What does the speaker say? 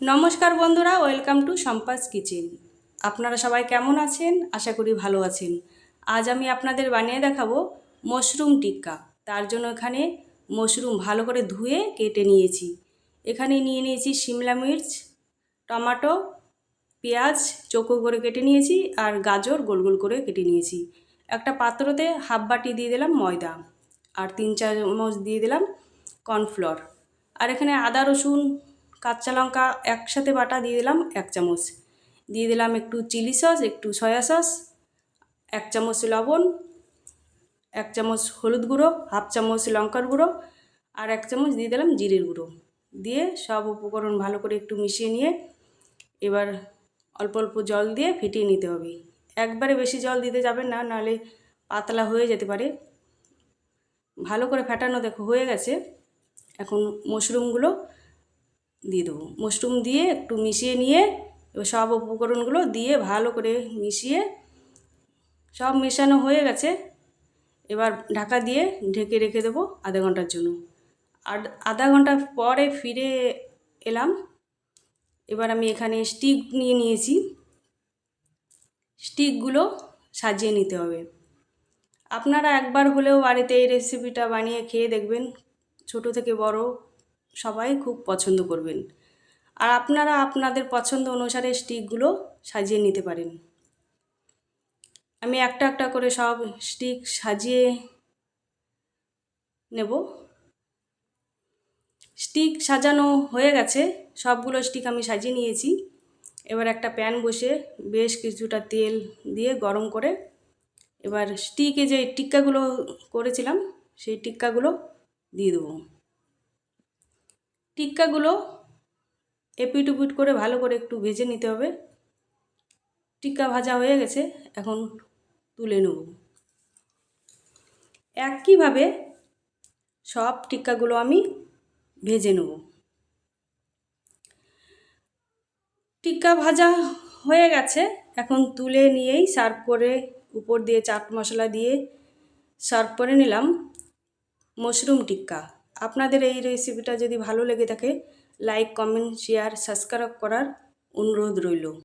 নমস্কার বন্ধুরা, welcome to সম্পাস kitchen. আপনারা সবাই কেমন আছেন? আশা করি ভালো আছেন। আজ আমি আপনাদের বানিয়ে দেখাবো মাশরুম টিক্কা। তার জন্য এখানে মাশরুম ভালো করে ধুয়ে কেটে নিয়েছি। এখানে নিয়ে নিয়েছি শিমলা মির্চ, টমেটো, পেঁয়াজ চৌকো করে কেটে নিয়েছি, আর গাজর গোল গোল করে কেটে নিয়েছি। একটা পাত্রতে হাফ বাটি দিয়ে দিলাম ময়দা, আর 3-4 চামচ দিয়ে দিলাম কর্নফ্লোর। আর এখানে আদা রসুন কাঁচা লঙ্কা একসাথে বাটা দিয়ে দিলাম 1 চামচ। দিয়ে দিলাম একটু চিলি সস, একটু সয়া সস, 1 চামচ লবণ, 1 চামচ হলুদ গুঁড়ো, হাফ চামচ লঙ্কার গুঁড়ো, আর 1 চামচ দিয়ে দিলাম জিরের গুঁড়ো। দিয়ে সব উপকরণ ভালো করে একটু মিশিয়ে নিয়ে এবার অল্প অল্প জল দিয়ে ফেটিয়ে নিতে হবে। একবারে বেশি জল দিতে যাবেন না, নাহলে পাতলা হয়ে যেতে পারে। ভালো করে ফেটানো দেখো হয়ে গেছে। এখন মাশরুমগুলো দিয়ে দেবো। মাশরুম দিয়ে একটু মিশিয়ে নিয়ে এবার সব উপকরণগুলো দিয়ে ভালো করে মিশিয়ে সব মেশানো হয়ে গেছে। এবার ঢাকা দিয়ে ঢেকে রেখে দেবো আধা ঘন্টার জন্য। আর আধা ঘন্টা পরে ফিরে এলাম। এবার আমি এখানে স্টিক নিয়ে নিয়েছি। স্টিকগুলো সাজিয়ে নিতে হবে। আপনারা একবার হলেও বাড়িতে এই রেসিপিটা বানিয়ে খেয়ে দেখবেন। ছোট থেকে বড় সবাই খুব পছন্দ করবেন। আর আপনারা আপনাদের পছন্দ অনুসারে স্টিকগুলো সাজিয়ে নিতে পারেন। আমি একটা একটা করে সব স্টিক সাজিয়ে নেব। স্টিক সাজানো হয়ে গেছে, সবগুলো স্টিক আমি সাজিয়ে নিয়েছি। এবার একটা প্যান বসে বেশ কিছুটা তেল দিয়ে গরম করে এবার স্টিকে যে টিক্কাগুলো করেছিলাম সেই টিক্কাগুলো দিয়ে দেবো। টিক্কাগুলো এপিট উপিট করে ভালো করে একটু ভেজে নিতে হবে। টিক্কা ভাজা হয়ে গেছে, এখন তুলে নেব। একইভাবে সব টিক্কাগুলো আমি ভেজে নেব। টিক্কা ভাজা হয়ে গেছে, এখন তুলে নিয়েই সার্ভ করে উপর দিয়ে চাট মশলা দিয়ে সার্ভ করে নিলাম মাশরুম টিক্কা। আপনাদের এই রেসিপিটা যদি ভালো লেগে থাকে লাইক, কমেন্ট, শেয়ার, সাবস্ক্রাইব করার অনুরোধ রইল।